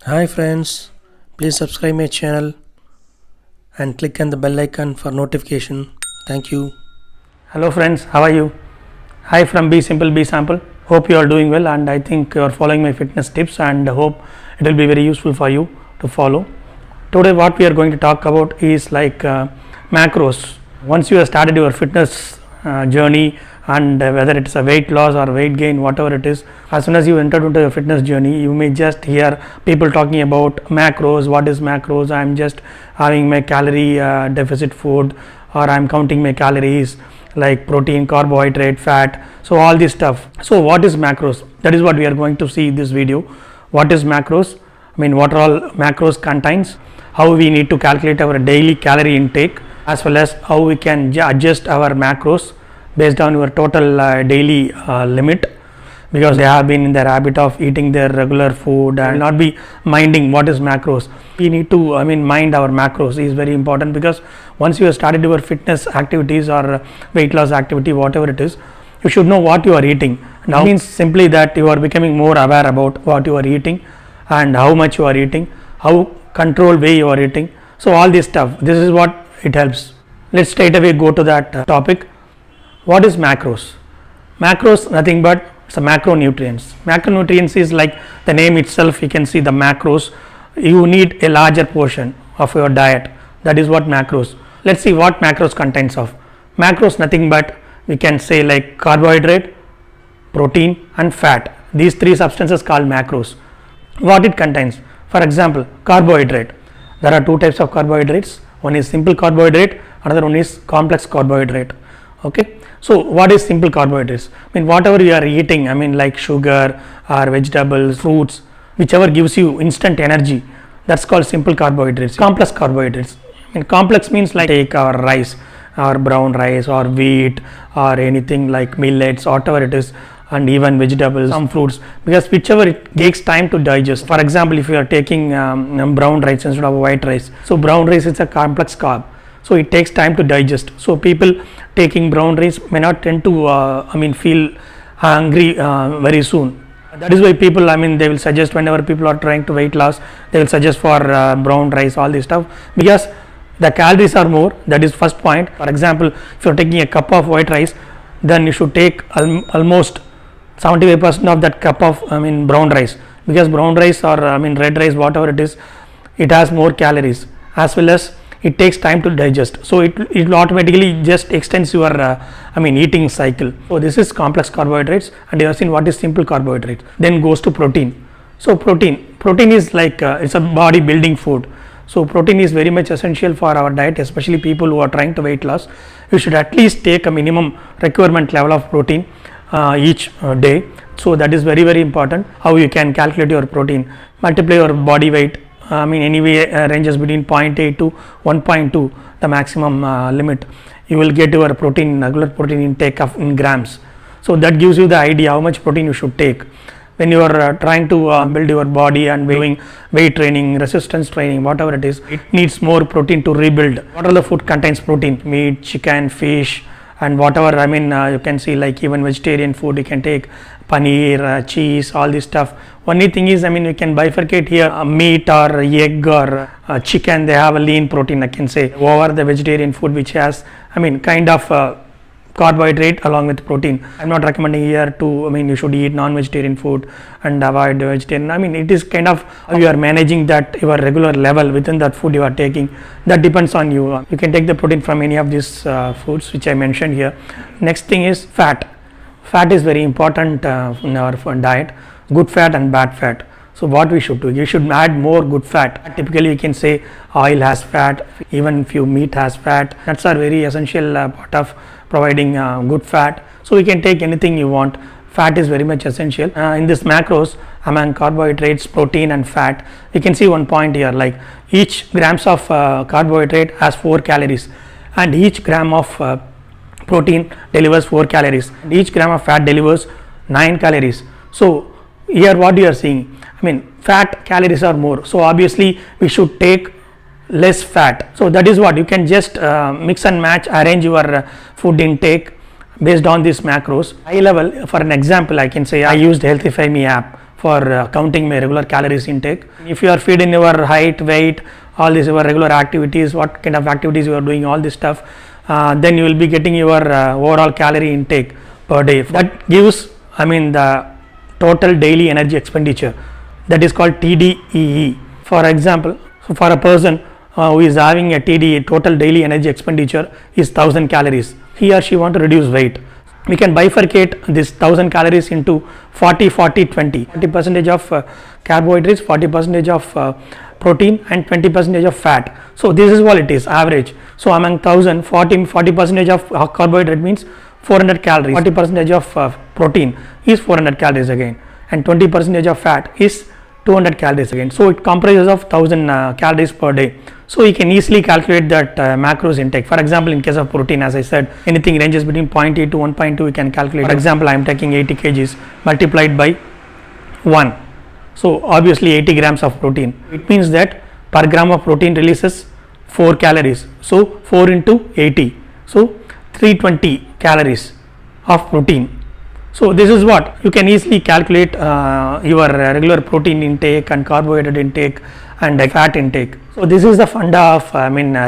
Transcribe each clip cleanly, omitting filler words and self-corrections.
Hi friends, please subscribe my channel and click on the bell icon for notification. Thank you. Hello friends, how are you? Hi from Be Simple Be Sample. Hope you are doing well and I think you are following my fitness tips and hope it will be very useful for you to follow. Today what we are going to talk about is like macros. Once you have started your fitness journey and whether it's a weight loss or weight gain, whatever it is, as soon as you enter into your fitness journey, you may just hear people talking about macros. What is macros? I'm just having my calorie deficit food, or I'm counting my calories like protein, carbohydrate, fat, so all this stuff. So what is macros? That is what we are going to see in this video. What is macros? I mean, what all macros contains, how we need to calculate our daily calorie intake, as well as how we can adjust our macros based on your total daily limit, because they have been in their habit of eating their regular food and not be minding what is macros. We need to mind our macros is very important, because once you have started your fitness activities or weight loss activity, whatever it is, you should know what you are eating. Now means simply that you are becoming more aware about what you are eating and how much you are eating, how controlled way you are eating. So all this stuff, this is what it helps. Let's straight away go to that topic. What is macros? Macros nothing but it's a macronutrients. Macronutrients is like the name itself, you can see the macros. You need a larger portion of your diet. That is what macros. Let's see what macros contains of. Macros nothing but we can say like carbohydrate, protein and fat. These three substances called macros. What it contains? For example, carbohydrate. There are two types of carbohydrates. One is simple carbohydrate, another one is complex carbohydrate. Okay. So what is simple carbohydrates? I mean, whatever you are eating, like sugar or vegetables, fruits, whichever gives you instant energy, that's called simple carbohydrates. Complex carbohydrates. Complex means like take our rice or brown rice or wheat or anything like millets, whatever it is, and even vegetables, some fruits, because whichever it takes time to digest. For example, if you are taking brown rice instead of white rice, so brown rice is a complex carb, so it takes time to digest. So people taking brown rice may not tend to feel hungry very soon. That is why people, they will suggest whenever people are trying to weight loss, they will suggest for brown rice, all this stuff, because the calories are more. That is first point. For example, if you are taking a cup of white rice, then you should take almost 75% of that cup of brown rice, because brown rice or red rice, whatever it is, it has more calories, as well as it takes time to digest. So it will automatically just extends your eating cycle. So this is complex carbohydrates, and you have seen what is simple carbohydrates. Then goes to protein. So protein is like it's a body building food. So protein is very much essential for our diet, especially people who are trying to weight loss. You should at least take a minimum requirement level of protein each day. So that is very important. How you can calculate your protein? Multiply your body weight. Anyway, ranges between 0.8 to 1.2, the maximum limit. You will get your protein, regular protein intake of in grams. So that gives you the idea how much protein you should take when you are trying to build your body and doing weight training, resistance training, whatever it is. It needs more protein to rebuild. What are the food contains protein? Meat, chicken, fish, and whatever you can see, like even vegetarian food you can take, paneer, cheese, all this stuff. Only thing is, you can bifurcate here meat or egg or chicken, they have a lean protein, I can say, over the vegetarian food, which has kind of carbohydrate along with protein. I'm not recommending here to you should eat non-vegetarian food and avoid vegetarian. It is kind of how you are managing that your regular level within that food you are taking. That depends on you. You can take the protein from any of these foods which I mentioned here. Next thing is fat. Fat is very important in our diet. Good fat and bad fat. So what we should do, you should add more good fat. Typically you can say oil has fat, even few meat has fat. That's a very essential part of providing good fat. So you can take anything you want. Fat is very much essential in this macros among carbohydrates, protein and fat. You can see one point here, like each grams of carbohydrate has 4 calories and each gram of protein delivers 4 calories and each gram of fat delivers 9 calories. So here what you are seeing, fat calories are more, so obviously we should take less fat. So that is what you can just mix and match, arrange your food intake based on these macros. High level, for an example, I can say I used Healthify Me app for counting my regular calories intake. If you are feeding your height, weight, all these your regular activities, what kind of activities you are doing, all this stuff, then you will be getting your overall calorie intake per day. That gives, the total daily energy expenditure, that is called TDEE. For example, so for a person who is having a TDE, total daily energy expenditure is 1000 calories, he or she want to reduce weight. We can bifurcate this 1000 calories into 40 40 20, 40% of carbohydrates, 40% of protein, and 20% of fat. So this is what it is, average. So among 1000, 40% of carbohydrate means 400 calories, 40% of protein is 400 calories again, and 20% of fat is 200 calories again. So it comprises of 1000 calories per day. So you can easily calculate that macros intake. For example, in case of protein, as I said, anything ranges between 0.8 to 1.2, you can calculate. For example, I am taking 80 kgs multiplied by 1. So obviously 80 grams of protein. It means that per gram of protein releases 4 calories. So 4 into 80. So 320 calories of protein. So this is what you can easily calculate your regular protein intake and carbohydrate intake and fat intake. So this is the funda of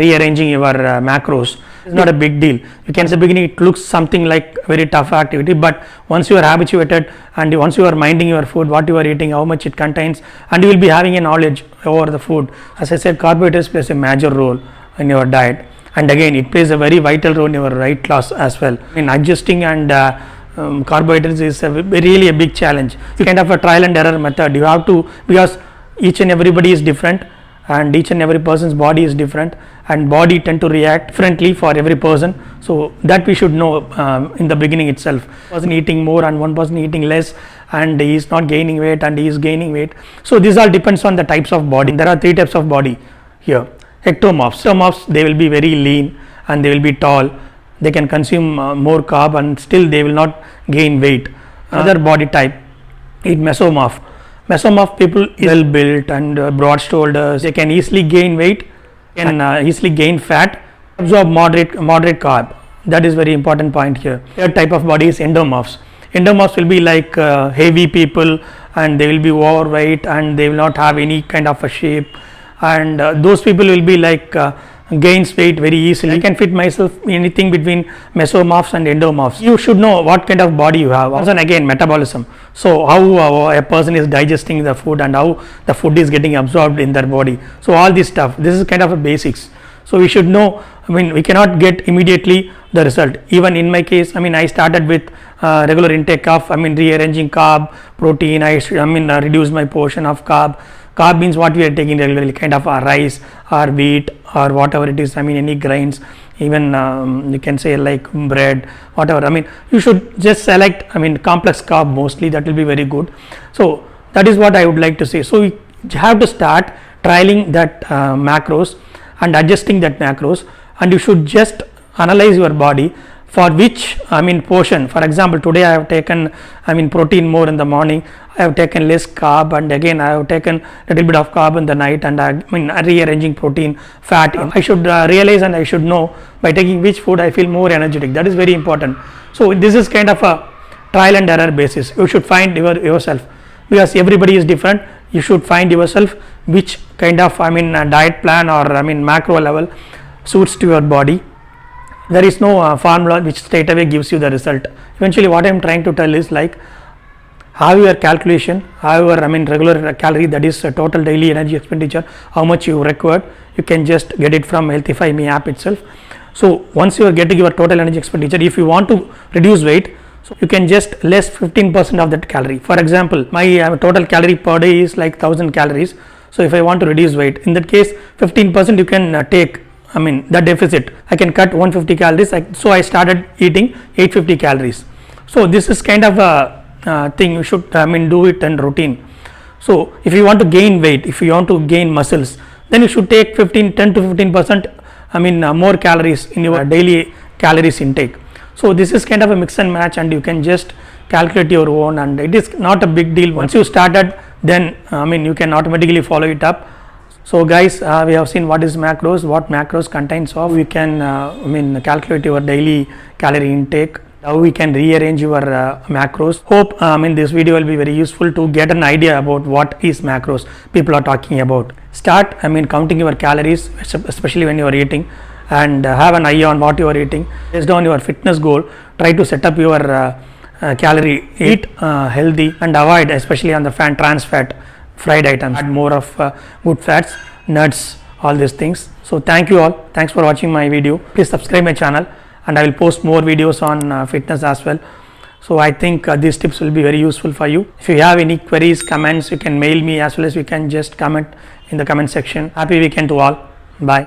rearranging your macros. It's not a big deal. You can say beginning it looks something like very tough activity, but once you are habituated and once you are minding your food, what you are eating, how much it contains, and you will be having a knowledge over the food. As I said, carbohydrates plays a major role in your diet, and again it plays a very vital role in your weight loss as well. Adjusting and carbohydrates is really a big challenge. You kind of a trial and error method. You have to, because each and everybody is different and each and every person's body is different and body tend to react differently for every person. So that we should know in the beginning itself. One person eating more and one person eating less, and he is not gaining weight and he is gaining weight. So this all depends on the types of body. There are 3 types of body here. Ectomorphs. Ectomorphs, they will be very lean and they will be tall. They can consume more carb and still they will not gain weight. Another body type is mesomorph. Mesomorph people is well built and broad shoulders. They can easily gain weight, can easily gain fat, absorb moderate carb. That is very important point here. Third type of body is endomorphs. Endomorphs will be like heavy people and they will be overweight and they will not have any kind of a shape, and those people will be like gains weight very easily. I can fit myself anything between mesomorphs and endomorphs. You should know what kind of body you have. Also again, metabolism. So how a person is digesting the food and how the food is getting absorbed in their body. So all this stuff, this is kind of a basics. So we should know. We cannot get immediately the result. Even in my case, I started with regular intake of rearranging carb, protein. I reduced my portion of carb. Carb means what we are taking regularly, kind of rice or wheat or whatever it is. Any grains, even you can say like bread, whatever. You should just select complex carb mostly. That will be very good. So that is what I would like to say. So you have to start trialing that macros and adjusting that macros, and you should just analyze your body for which portion. For example, today I have taken protein more in the morning, I have taken less carb, and again I have taken a little bit of carb in the night, and rearranging protein, fat. I should realize and I should know by taking which food I feel more energetic. That is very important. So this is kind of a trial and error basis. You should find yourself, because everybody is different. You should find yourself which kind of diet plan or macro level suits to your body. There is no formula which straight away gives you the result. Eventually what I am trying to tell is like have your calculation, have your regular calorie, that is total daily energy expenditure, how much you require. You can just get it from Healthify Me app itself. So once you are getting your total energy expenditure, if you want to reduce weight, so you can just less 15% of that calorie. For example, my total calorie per day is like 1000 calories. So if I want to reduce weight, in that case 15% you can take the deficit. I can cut 150 calories. So I started eating 850 calories. So this is kind of a thing you should do it in routine. So if you want to gain weight, if you want to gain muscles, then you should take 10 to 15% more calories in your daily calories intake. So this is kind of a mix and match, and you can just calculate your own, and it is not a big deal. Once you started, then you can automatically follow it up. So guys, we have seen what is macros, what macros contains of. We can calculate your daily calorie intake how we can rearrange your macros. Hope this video will be very useful to get an idea about what is macros people are talking about. Start counting your calories, especially when you are eating, and have an eye on what you are eating based on your fitness goal. Try to set up your calorie, eat healthy, and avoid especially on the trans fat fried items. Add more of good fats, nuts, all these things. So thank you all, thanks for watching my video. Please subscribe my channel, and I will post more videos on fitness as well. So I think these tips will be very useful for you. If you have any queries, comments, you can mail me, as well as you can just comment in the comment section. Happy weekend to all. Bye.